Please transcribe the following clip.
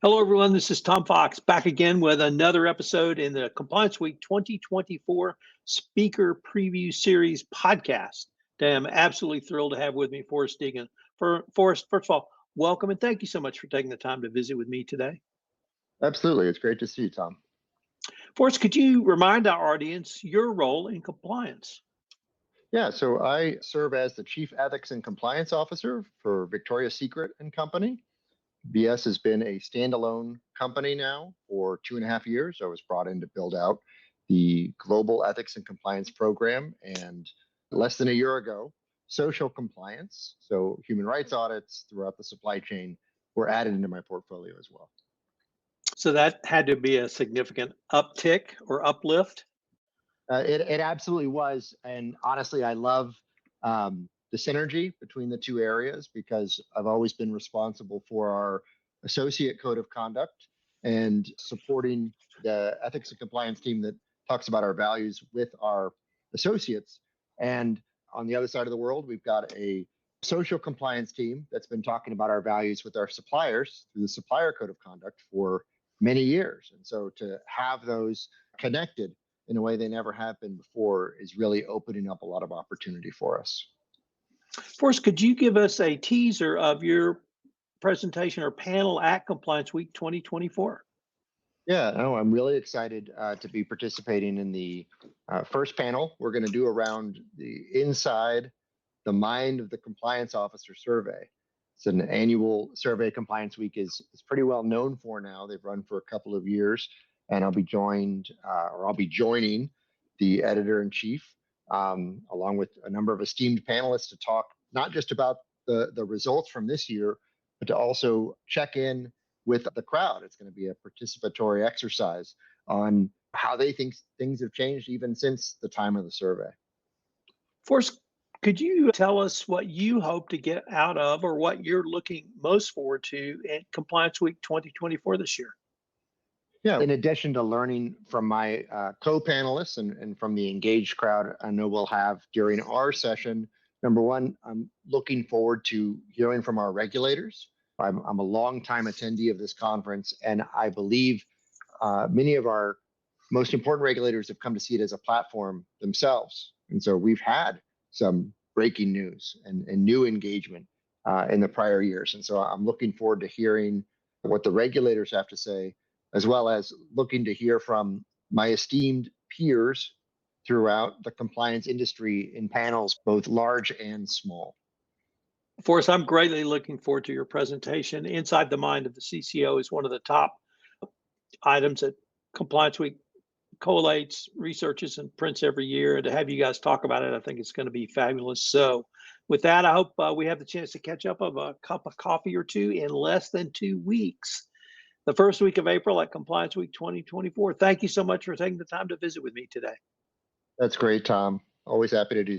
Hello, everyone. This is Tom Fox back again with another episode in the Compliance Week 2024 Speaker Preview Series podcast. Today, I'm absolutely thrilled to have with me Forrest Deegan. Forrest, first of all, welcome and thank you so much for taking the time to visit with me today. Absolutely. It's great to see you, Tom. Forrest, could you remind our audience your role in compliance? Yeah, so I serve as the Chief Ethics and Compliance Officer for Victoria's Secret and Company. VS has been a standalone company now for 2.5 years. I was brought in to build out the global ethics and compliance program. And less than a year ago, social compliance, so human rights audits throughout the supply chain, were added into my portfolio as well. So that had to be a significant uptick or uplift. It absolutely was. And honestly, I love the synergy between the two areas because I've always been responsible for our associate code of conduct and supporting the ethics and compliance team that talks about our values with our associates. And on the other side of the world, we've got a social compliance team that's been talking about our values with our suppliers through the supplier code of conduct for many years. And so to have those connected in a way they never have been before is really opening up a lot of opportunity for us. Forrest, could you give us a teaser of your presentation or panel at Compliance Week 2024? Yeah, no, I'm really excited to be participating in the first panel we're going to do around the inside the mind of the compliance officer survey. It's an annual survey Compliance Week is pretty well known for now. They've run for a couple of years, and I'll be joining the editor-in-chief along with a number of esteemed panelists to talk not just about the results from this year, but to also check in with the crowd. It's going to be a participatory exercise on how they think things have changed even since the time of the survey. Forrest, could you tell us what you hope to get out of or what you're looking most forward to at Compliance Week 2024 this year? Yeah, in addition to learning from my co-panelists and from the engaged crowd I know we'll have during our session, number one, I'm looking forward to hearing from our regulators. I'm a longtime attendee of this conference, and I believe many of our most important regulators have come to see it as a platform themselves. And so we've had some breaking news and new engagement in the prior years. And so I'm looking forward to hearing what the regulators have to say, as well as looking to hear from my esteemed peers throughout the compliance industry in panels, both large and small. Forrest, I'm greatly looking forward to your presentation. Inside the Mind of the CCO is one of the top items that Compliance Week collates, researches, and prints every year. And to have you guys talk about it, I think it's going to be fabulous. So with that, I hope we have the chance to catch up of a cup of coffee or two in less than 2 weeks. The first week of April at Compliance Week 2024. Thank you so much for taking the time to visit with me today. That's great, Tom. Always happy to do